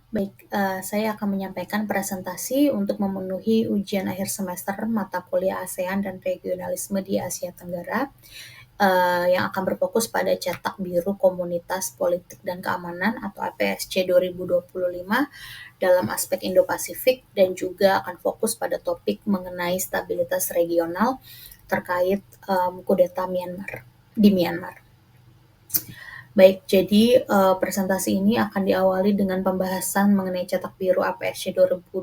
Baik, saya akan menyampaikan presentasi untuk memenuhi ujian akhir semester mata kuliah ASEAN dan regionalisme di Asia Tenggara, yang akan berfokus pada cetak biru komunitas politik dan keamanan atau APSC 2025 dalam aspek Indo-Pasifik dan juga akan fokus pada topik mengenai stabilitas regional terkait kudeta di Myanmar. Baik, jadi presentasi ini akan diawali dengan pembahasan mengenai cetak biru APSC 2025,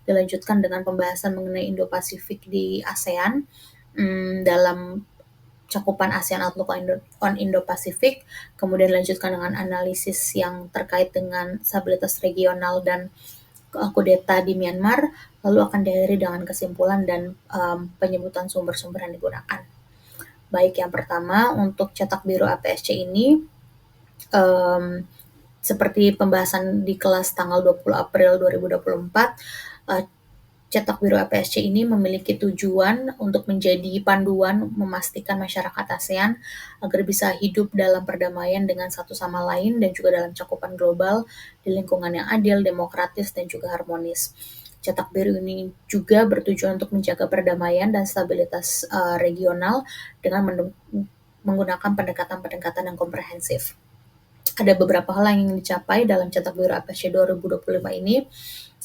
dilanjutkan dengan pembahasan mengenai Indo-Pasifik di ASEAN dalam cakupan ASEAN Outlook on Indo-Pasifik, kemudian dilanjutkan dengan analisis yang terkait dengan stabilitas regional dan kudeta di Myanmar, lalu akan diakhiri dengan kesimpulan dan penyebutan sumber-sumber yang digunakan. Baik, yang pertama untuk cetak biru APSC ini seperti pembahasan di kelas tanggal 20 April 2024, cetak biru APSC ini memiliki tujuan untuk menjadi panduan memastikan masyarakat ASEAN agar bisa hidup dalam perdamaian dengan satu sama lain dan juga dalam cakupan global di lingkungan yang adil, demokratis, dan juga harmonis. Cetak biru ini juga bertujuan untuk menjaga perdamaian dan stabilitas regional dengan menggunakan pendekatan-pendekatan yang komprehensif. Ada beberapa hal yang ingin dicapai dalam cetak biru APSC 2025 ini.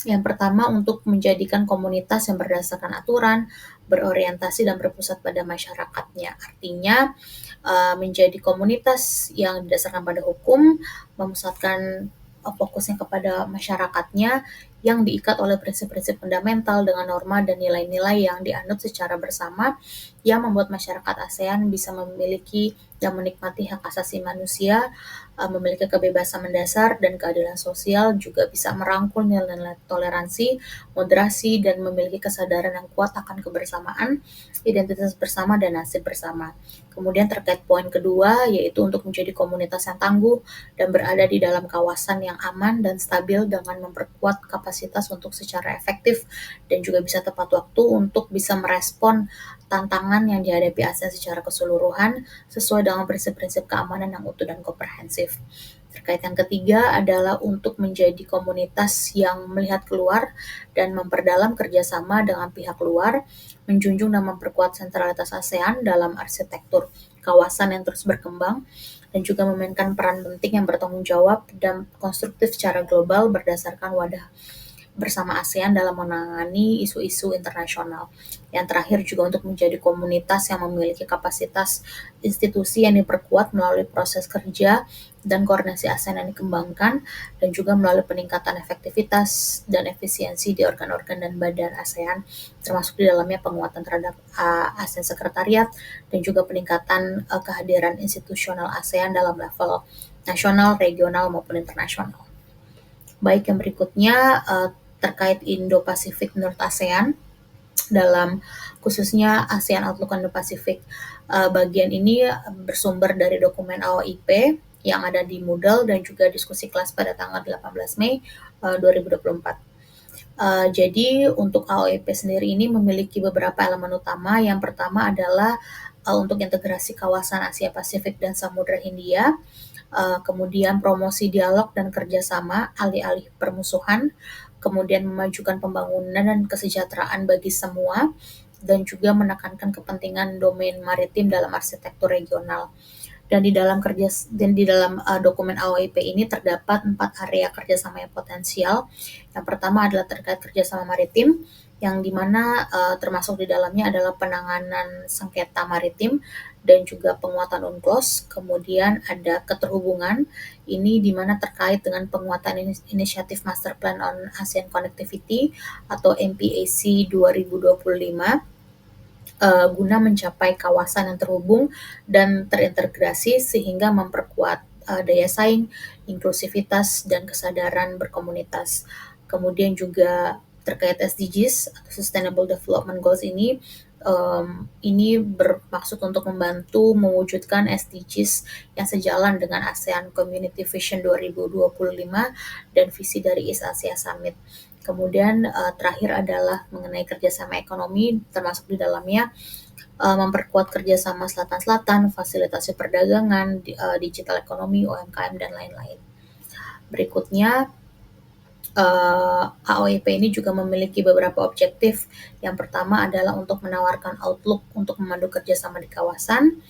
Yang pertama, untuk menjadikan komunitas yang berdasarkan aturan, berorientasi dan berpusat pada masyarakatnya. Artinya, menjadi komunitas yang didasarkan pada hukum, memusatkan fokusnya kepada masyarakatnya yang diikat oleh prinsip-prinsip fundamental dengan norma dan nilai-nilai yang dianut secara bersama yang membuat masyarakat ASEAN bisa memiliki dan menikmati hak asasi manusia, memiliki kebebasan mendasar dan keadilan sosial, juga bisa merangkul nilai-nilai toleransi, moderasi, dan memiliki kesadaran yang kuat akan kebersamaan, identitas bersama, dan nasib bersama. Kemudian terkait poin kedua, yaitu untuk menjadi komunitas yang tangguh dan berada di dalam kawasan yang aman dan stabil dengan memperkuat kapasitas untuk secara efektif dan juga bisa tepat waktu untuk bisa merespon tantangan yang dihadapi ASEAN secara keseluruhan sesuai dengan prinsip-prinsip keamanan yang utuh dan komprehensif. Terkait yang ketiga adalah untuk menjadi komunitas yang melihat keluar dan memperdalam kerjasama dengan pihak luar, menjunjung dan memperkuat sentralitas ASEAN dalam arsitektur kawasan yang terus berkembang, dan juga memainkan peran penting yang bertanggung jawab dan konstruktif secara global berdasarkan wadah bersama ASEAN dalam menangani isu-isu internasional. Yang terakhir juga untuk menjadi komunitas yang memiliki kapasitas institusi yang diperkuat melalui proses kerja dan koordinasi ASEAN yang dikembangkan, dan juga melalui peningkatan efektivitas dan efisiensi di organ-organ dan badan ASEAN, termasuk di dalamnya penguatan terhadap ASEAN Sekretariat dan juga peningkatan kehadiran institusional ASEAN dalam level nasional, regional, maupun internasional. Baik, yang berikutnya terkait Indo-Pasifik menurut ASEAN dalam khususnya ASEAN Outlook on the Pacific. Bagian ini bersumber dari dokumen AOIP yang ada di Moodle dan juga diskusi kelas pada tanggal 18 Mei 2024. Jadi untuk AOIP sendiri ini memiliki beberapa elemen utama. Yang pertama adalah untuk integrasi kawasan Asia Pasifik dan Samudra Hindia, kemudian promosi dialog dan kerjasama alih-alih permusuhan, kemudian memajukan pembangunan dan kesejahteraan bagi semua, dan juga menekankan kepentingan domain maritim dalam arsitektur regional. Dan di dalam dokumen AOIP ini terdapat 4 area kerjasama yang potensial. Yang pertama adalah terkait kerjasama maritim, yang dimana termasuk di dalamnya adalah penanganan sengketa maritim dan juga penguatan UNCLOS. Kemudian ada keterhubungan, ini dimana terkait dengan penguatan inisiatif Master Plan on ASEAN Connectivity atau MPAC 2025, guna mencapai kawasan yang terhubung dan terintegrasi sehingga memperkuat daya saing, inklusivitas, dan kesadaran berkomunitas. Kemudian juga terkait SDGs atau Sustainable Development Goals ini bermaksud untuk membantu mewujudkan SDGs yang sejalan dengan ASEAN Community Vision 2025 dan visi dari East Asia Summit. Kemudian terakhir adalah mengenai kerjasama ekonomi, termasuk di dalamnya memperkuat kerjasama selatan-selatan, fasilitasi perdagangan, digital ekonomi, UMKM, dan lain-lain. Berikutnya AOIP ini juga memiliki beberapa objektif. Yang pertama adalah untuk menawarkan outlook untuk memandu kerjasama di kawasan,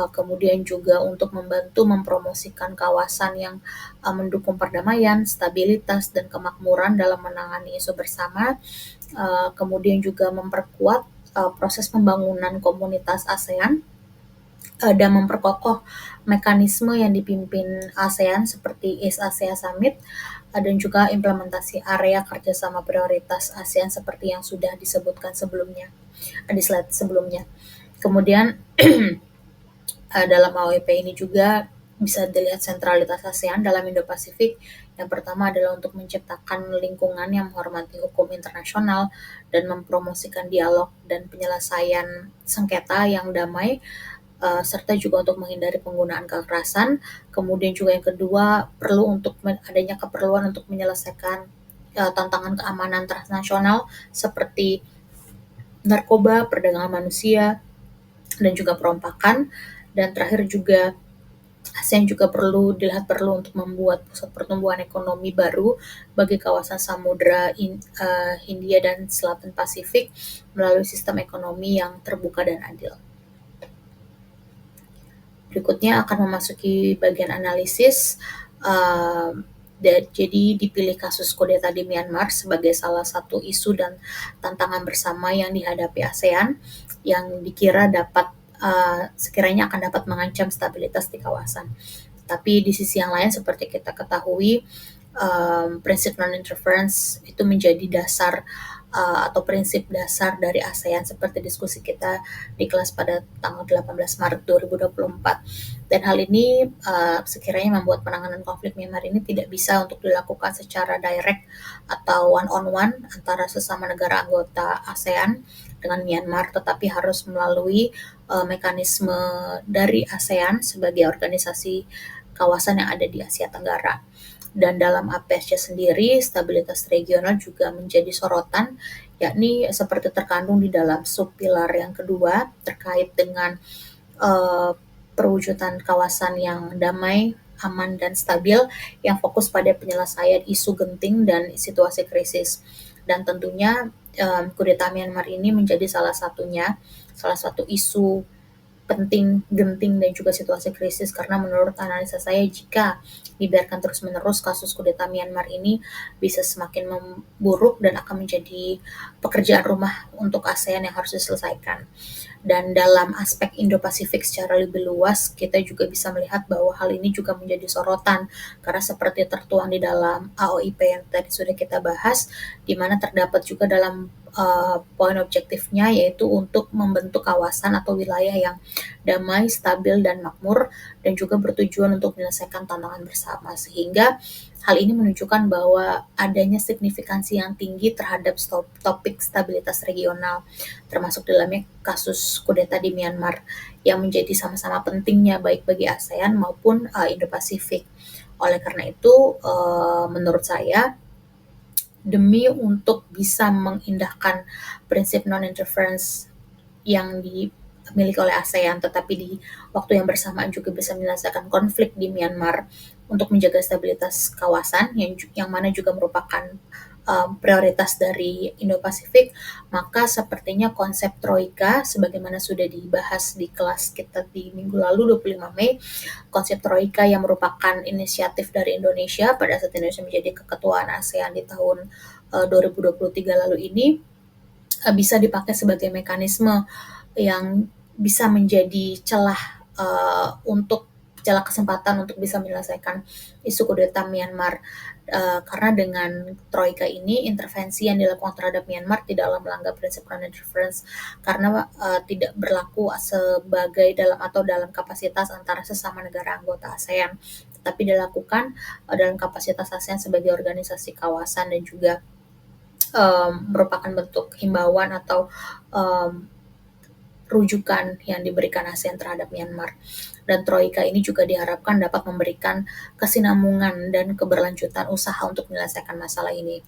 kemudian juga untuk membantu mempromosikan kawasan yang mendukung perdamaian, stabilitas, dan kemakmuran dalam menangani isu bersama, kemudian juga memperkuat proses pembangunan komunitas ASEAN, dan memperkokoh mekanisme yang dipimpin ASEAN seperti East Asia Summit, dan juga implementasi area kerjasama prioritas ASEAN seperti yang sudah disebutkan sebelumnya, di slide sebelumnya. Kemudian dalam AOIP ini juga bisa dilihat sentralitas ASEAN dalam Indo-Pasifik. Yang pertama adalah untuk menciptakan lingkungan yang menghormati hukum internasional dan mempromosikan dialog dan penyelesaian sengketa yang damai, serta juga untuk menghindari penggunaan kekerasan. Kemudian juga yang kedua, perlu untuk adanya keperluan untuk menyelesaikan tantangan keamanan transnasional seperti narkoba, perdagangan manusia, dan juga perompakan. Dan terakhir juga ASEAN juga perlu untuk membuat pusat pertumbuhan ekonomi baru bagi kawasan Samudra Hindia dan Selatan Pasifik melalui sistem ekonomi yang terbuka dan adil. Berikutnya akan memasuki bagian analisis. Jadi dipilih kasus kudeta di Myanmar sebagai salah satu isu dan tantangan bersama yang dihadapi ASEAN yang dikira sekiranya akan dapat mengancam stabilitas di kawasan. Tapi di sisi yang lain seperti kita ketahui, prinsip non-interference itu menjadi dasar atau prinsip dasar dari ASEAN seperti diskusi kita di kelas pada tanggal 18 Maret 2024. Dan hal ini sekiranya membuat penanganan konflik Myanmar ini tidak bisa untuk dilakukan secara direct atau one-on-one antara sesama negara anggota ASEAN dengan Myanmar, tetapi harus melalui mekanisme dari ASEAN sebagai organisasi kawasan yang ada di Asia Tenggara. Dan dalam APSC sendiri, stabilitas regional juga menjadi sorotan, yakni seperti terkandung di dalam subpilar yang kedua terkait dengan perwujudan kawasan yang damai, aman, dan stabil yang fokus pada penyelesaian isu genting dan situasi krisis. Dan tentunya kudeta Myanmar ini menjadi salah satu isu penting, genting, dan juga situasi krisis, karena menurut analisa saya jika dibiarkan terus-menerus kasus kudeta Myanmar ini bisa semakin memburuk dan akan menjadi pekerjaan rumah untuk ASEAN yang harus diselesaikan. Dan dalam aspek Indo-Pasifik secara lebih luas, kita juga bisa melihat bahwa hal ini juga menjadi sorotan karena seperti tertuang di dalam AOIP yang tadi sudah kita bahas, di mana terdapat juga dalam poin objektifnya yaitu untuk membentuk kawasan atau wilayah yang damai, stabil, dan makmur, dan juga bertujuan untuk menyelesaikan tantangan bersama. Sehingga hal ini menunjukkan bahwa adanya signifikansi yang tinggi terhadap topik stabilitas regional, termasuk dalamnya kasus kudeta di Myanmar, yang menjadi sama-sama pentingnya baik bagi ASEAN maupun Indo-Pasifik. Oleh karena itu, menurut saya, demi untuk bisa mengindahkan prinsip non-interference yang dimiliki oleh ASEAN, tetapi di waktu yang bersamaan juga bisa menyelesaikan konflik di Myanmar untuk menjaga stabilitas kawasan yang mana juga merupakan prioritas dari Indo-Pasifik, maka sepertinya konsep Troika sebagaimana sudah dibahas di kelas kita di minggu lalu 25 Mei, konsep Troika yang merupakan inisiatif dari Indonesia pada saat Indonesia menjadi keketuaan ASEAN di tahun 2023 lalu ini, bisa dipakai sebagai mekanisme yang bisa menjadi celah kesempatan untuk bisa menyelesaikan isu kudeta Myanmar, karena dengan Troika ini intervensi yang dilakukan terhadap Myanmar tidaklah melanggar prinsip non-interference karena tidak berlaku sebagai dalam kapasitas antara sesama negara anggota ASEAN, tetapi dilakukan dalam kapasitas ASEAN sebagai organisasi kawasan dan juga merupakan bentuk himbauan atau rujukan yang diberikan ASEAN terhadap Myanmar. Dan Troika ini juga diharapkan dapat memberikan kesinambungan dan keberlanjutan usaha untuk menyelesaikan masalah ini.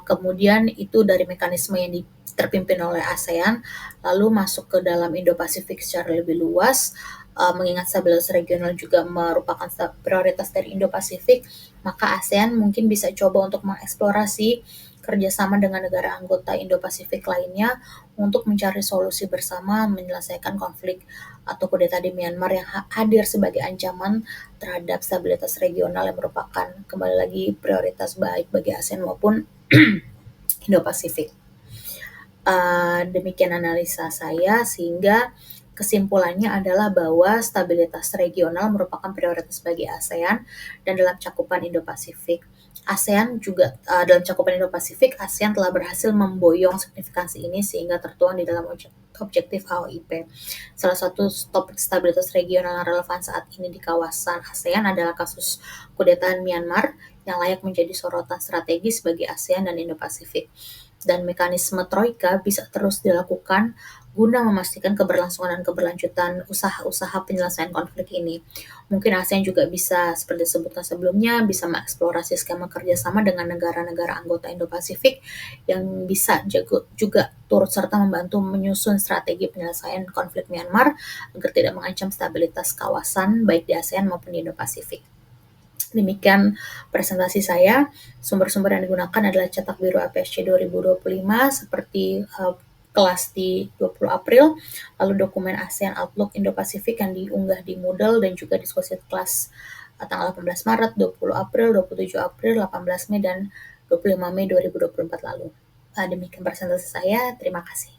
Kemudian itu dari mekanisme yang terpimpin oleh ASEAN, lalu masuk ke dalam Indo-Pasifik secara lebih luas. mengingat stabilitas regional juga merupakan prioritas dari Indo-Pasifik, maka ASEAN mungkin bisa coba untuk mengeksplorasi kerjasama dengan negara anggota Indo-Pasifik lainnya untuk mencari solusi bersama menyelesaikan konflik atau kudeta di Myanmar yang hadir sebagai ancaman terhadap stabilitas regional yang merupakan kembali lagi prioritas baik bagi ASEAN maupun Indo-Pasifik. Demikian analisa saya, sehingga kesimpulannya adalah bahwa stabilitas regional merupakan prioritas bagi ASEAN dan dalam cakupan Indo-Pasifik. Dalam cakupan Indo-Pasifik, ASEAN telah berhasil memboyong signifikansi ini sehingga tertuang di dalam objektif HOIP. Salah satu topik stabilitas regional yang relevan saat ini di kawasan ASEAN adalah kasus kudeta Myanmar yang layak menjadi sorotan strategis bagi ASEAN dan Indo-Pasifik. Dan mekanisme troika bisa terus dilakukan guna memastikan keberlangsungan dan keberlanjutan usaha-usaha penyelesaian konflik ini. Mungkin ASEAN juga bisa, seperti disebutkan sebelumnya, bisa mengeksplorasi skema kerjasama dengan negara-negara anggota Indo-Pasifik yang bisa juga turut serta membantu menyusun strategi penyelesaian konflik Myanmar agar tidak mengancam stabilitas kawasan baik di ASEAN maupun di Indo-Pasifik. Demikian presentasi saya. Sumber-sumber yang digunakan adalah Cetak Biru APSC 2025 seperti kelas di 20 April, lalu dokumen ASEAN Outlook Indo-Pasifik yang diunggah di Moodle, dan juga diskusi kelas tanggal 18 Maret, 20 April, 27 April, 18 Mei, dan 25 Mei 2024 lalu. Demikian presentasi saya. Terima kasih.